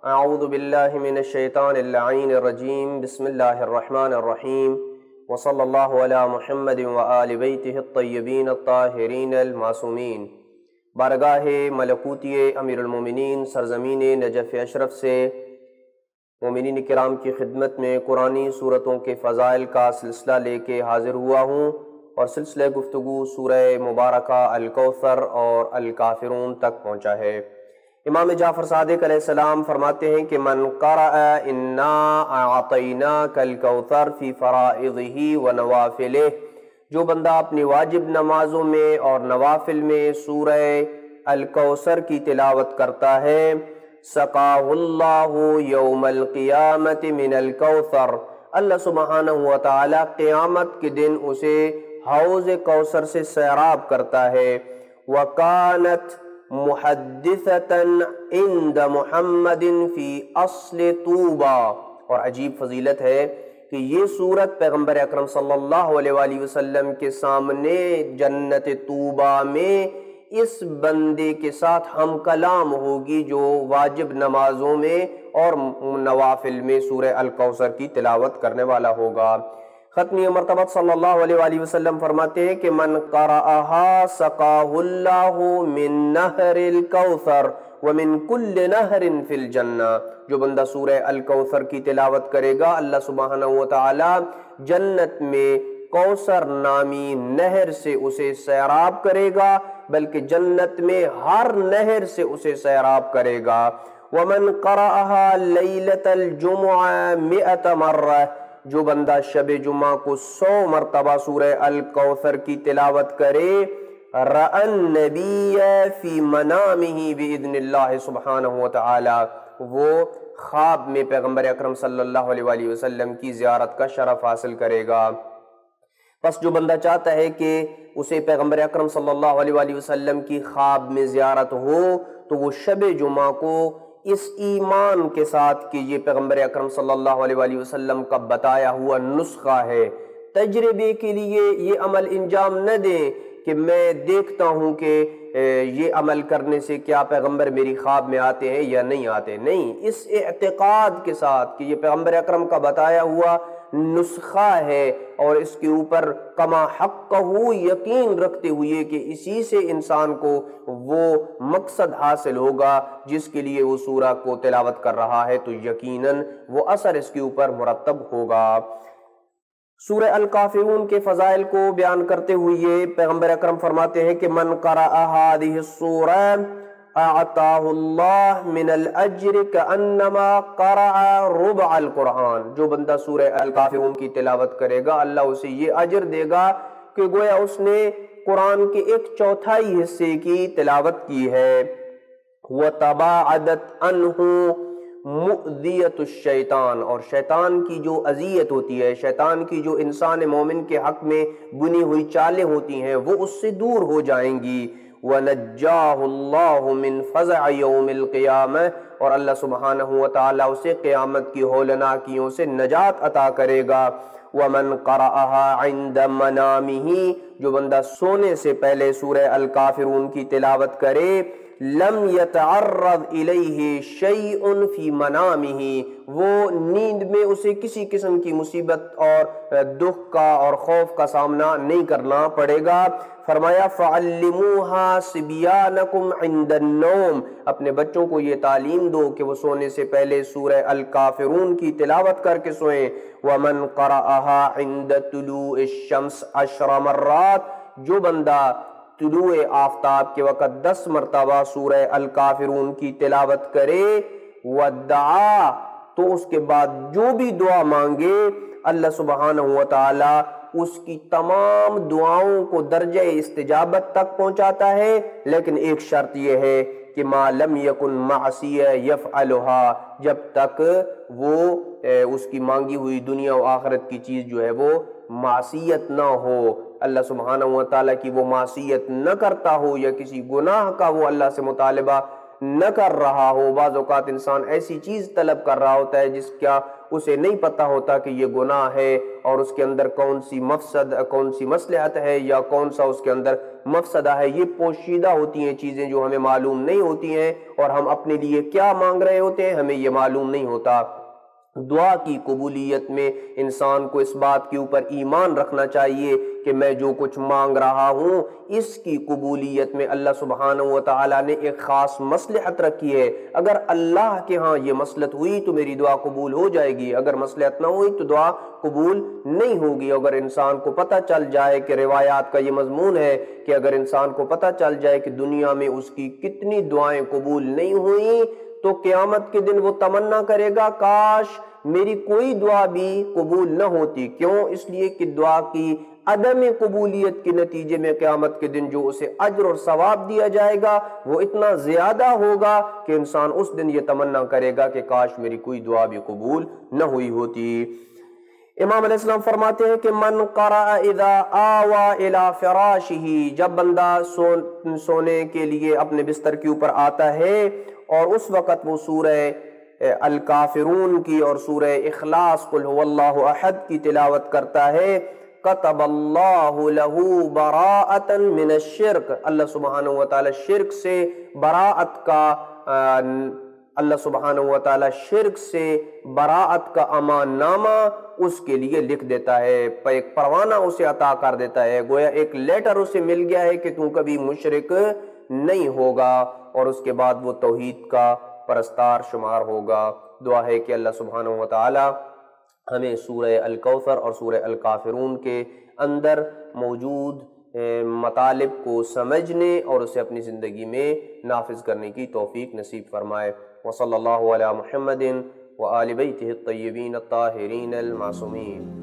اعوذ باللہ من الشیطان اللعین الرجیم بسم اللہ الرحمن الرحیم وصلی اللہ علی محمد وآل بیتہ الطیبین الطاہرین المعصومین۔ بارگاہ ملکوتی امیر المومنین سرزمین نجف اشرف سے مومنین کرام کی خدمت میں قرآنی صورتوں کے فضائل کا سلسلہ لے کے حاضر ہوا ہوں، اور سلسلہ گفتگو سورہ مبارکہ الکوثر اور الکافرون تک پہنچا ہے۔ امام جعفر صادق علیہ السلام فرماتے ہیں کہ من قرأ انا اعطیناک الکوثر فی فرائضہ و نوافلہ، جو بندہ اپنی واجب نمازوں میں اور نوافل میں سورہ الکوثر کی تلاوت کرتا ہے، سقاہ اللہ یوم القیامت من الکوثر، اللہ سبحانہ وتعالی قیامت کے دن اسے حوض کوثر سے سیراب کرتا ہے۔ وکانت محدثتاً عند محمد فی اصل طوبہ، اور عجیب فضیلت ہے کہ یہ سورت پیغمبر اکرم صلی اللہ علیہ وآلہ وسلم کے سامنے جنت طوبہ میں اس بندے کے ساتھ ہم کلام ہوگی جو واجب نمازوں میں اور نوافل میں سورہ الکوثر کی تلاوت کرنے والا ہوگا۔ ختمی مرتبہ صلی اللہ علیہ وآلہ وسلم فرماتے ہیں کہ من قرأہا سقاہ اللہ من نہر الکوثر ومن کل نہر فی الجنہ، جو بندہ سورہ الکوثر کی تلاوت کرے گا اللہ سبحانہ وتعالی جنت میں کوثر نامی نہر سے اسے سیراب کرے گا، بلکہ جنت میں ہر نہر سے اسے سیراب کرے گا۔ ومن قرأہا لیلۃ الجمعہ 100 مرہ، جو بندہ شب جمعہ کو 100 مرتبہ سورہ الکوثر کی تلاوت کرے، رأى النبی فی منامہ بإذن اللہ سبحانہ وتعالی، وہ خواب میں پیغمبر اکرم صلی اللہ علیہ وآلہ وسلم کی زیارت کا شرف حاصل کرے گا۔ پس جو بندہ چاہتا ہے کہ اسے پیغمبر اکرم صلی اللہ علیہ وآلہ وسلم کی خواب میں زیارت ہو، تو وہ شب جمعہ کو اس ایمان کے ساتھ کہ یہ پیغمبر اکرم صلی اللہ علیہ وآلہ وسلم کا بتایا ہوا نسخہ ہے، تجربے کے لیے یہ عمل انجام نہ دیں کہ میں دیکھتا ہوں کہ یہ عمل کرنے سے کیا پیغمبر میری خواب میں آتے ہیں یا نہیں آتے، نہیں، اس اعتقاد کے ساتھ کہ یہ پیغمبر اکرم کا بتایا ہوا نسخہ ہے اور اس کے اوپر کما حقہ یقین رکھتے ہوئے کہ اسی سے انسان کو وہ مقصد حاصل ہوگا جس کے لیے وہ سورہ کو تلاوت کر رہا ہے، تو یقیناً وہ اثر اس کے اوپر مرتب ہوگا۔ سورہ الکافرون کے فضائل کو بیان کرتے ہوئے پیغمبر اکرم فرماتے ہیں کہ من قرأ هذه السورة اعطاہ اللہ من الاجر کانما قرأ ربع القرآن، جو بندہ سورہ الکافرون کی تلاوت کرے گا اللہ اسے یہ اجر دے گا کہ گویا اس نے قرآن کے 1/4 حصے کی تلاوت کی ہے۔ وتباعدت عنہ مؤذیت الشیطان، اور شیطان کی جو اذیت ہوتی ہے، شیطان کی جو انسان مومن کے حق میں بنی ہوئی چالیں ہوتی ہیں وہ اس سے دور ہو جائیں گی۔ وَنَجَّاهُ اللَّهُ مِنْ فَزَعِ يَوْمِ الْقِيَامَةِ، اور اللہ سبحانہ وتعالی اسے قیامت کی ہولناکیوں سے نجات عطا کرے گا۔ وَمَنْ قَرَأَهَا عِنْدَ مَنَامِهِ، جو بندہ سونے سے پہلے سورہ الکافرون کی تلاوت کرے، لم يتعرض الیہ شیء فی منامہ، وہ نیند میں اسے کسی قسم کی مصیبت اور دکھ کا اور خوف کا سامنا نہیں کرنا پڑے گا۔ فرمایا فَعَلِّمُوهَا صِبْيَانَكُمْ عِنْدَ النَّوْمِ، اپنے بچوں کو یہ تعلیم دو کہ وہ سونے سے پہلے سورہ الکافرون کی تلاوت کر کے سوئیں۔ وَمَنْ قَرَأَهَا عِنْدَ طُلُوعِ الشَّمْسِ 10 مرات، جو بندہ طلوع آفتاب کے وقت 10 مرتبہ سورہ الکافرون کی تلاوت کرے، وَدَعَا، تو اس کے بعد جو بھی دعا مانگے اللہ سبحانہ وتعالی اس کی تمام دعاؤں کو درجہ استجابت تک پہنچاتا ہے، لیکن ایک شرط یہ ہے کہ ما لم یکن معصیہ یفعلها، جب تک وہ اس کی مانگی ہوئی دنیا و آخرت کی چیز جو ہے وہ معصیت نہ ہو، اللہ سبحانہ و تعالیٰ کی وہ معصیت نہ کرتا ہو یا کسی گناہ کا وہ اللہ سے مطالبہ نہ کر رہا ہو۔ بعض اوقات انسان ایسی چیز طلب کر رہا ہوتا ہے جس کا اسے نہیں پتہ ہوتا کہ یہ گناہ ہے، اور اس کے اندر کون سی مصلحت ہے یا کون سا اس کے اندر مفسدہ ہے۔ یہ پوشیدہ ہوتی ہیں چیزیں جو ہمیں معلوم نہیں ہوتی ہیں، اور ہم اپنے لیے کیا مانگ رہے ہوتے ہیں ہمیں یہ معلوم نہیں ہوتا۔ دعا کی قبولیت میں انسان کو اس بات کے اوپر ایمان رکھنا چاہیے کہ میں جو کچھ مانگ رہا ہوں اس کی قبولیت میں اللہ سبحانہ و تعالیٰ نے ایک خاص مصلحت رکھی ہے۔ اگر اللہ کے ہاں یہ مصلحت ہوئی تو میری دعا قبول ہو جائے گی، اگر مصلحت نہ ہوئی تو دعا قبول نہیں ہوگی۔ اگر انسان کو پتہ چل جائے کہ روایات کا یہ مضمون ہے کہ اگر انسان کو پتہ چل جائے کہ دنیا میں اس کی کتنی دعائیں قبول نہیں ہوئیں تو قیامت کے دن وہ تمنا کرے گا کاش میری کوئی دعا بھی قبول نہ ہوتی۔ کیوں؟ اس لیے کہ دعا کی عدم قبولیت کے نتیجے میں قیامت کے دن جو اسے اجر اور ثواب دیا جائے گا وہ اتنا زیادہ ہوگا کہ انسان اس دن یہ تمنا کرے گا کہ کاش میری کوئی دعا بھی قبول نہ ہوئی ہوتی۔ امام علیہ السلام فرماتے ہیں کہ من قرأ اذا آوا الى فراشہ، جب بندہ سونے کے لیے اپنے بستر کے اوپر آتا ہے اور اس وقت وہ سورہ الکافرون کی اور سورہ اخلاص قل هو اللہ احد کی تلاوت کرتا ہے، کتب اللہ له براءۃ من الشرک، اللہ سبحانہ و تعالی شرک سے براءت کا اللہ سبحانہ و تعالی شرک سے براءت کا امان نامہ اس کے لیے لکھ دیتا ہے، ایک پروانہ اسے عطا کر دیتا ہے، گویا ایک لیٹر اسے مل گیا ہے کہ تو کبھی مشرک نہیں ہوگا، اور اس کے بعد وہ توحید کا پرستار شمار ہوگا۔ دعا ہے کہ اللہ سبحانہ و تعالی ہمیں سورہ الکوثر اور سورہ الکافرون کے اندر موجود مطالب کو سمجھنے اور اسے اپنی زندگی میں نافذ کرنے کی توفیق نصیب فرمائے۔ وصلی اللہ علی محمد وآل بیتہ الطیبین الطاہرین المعصومین۔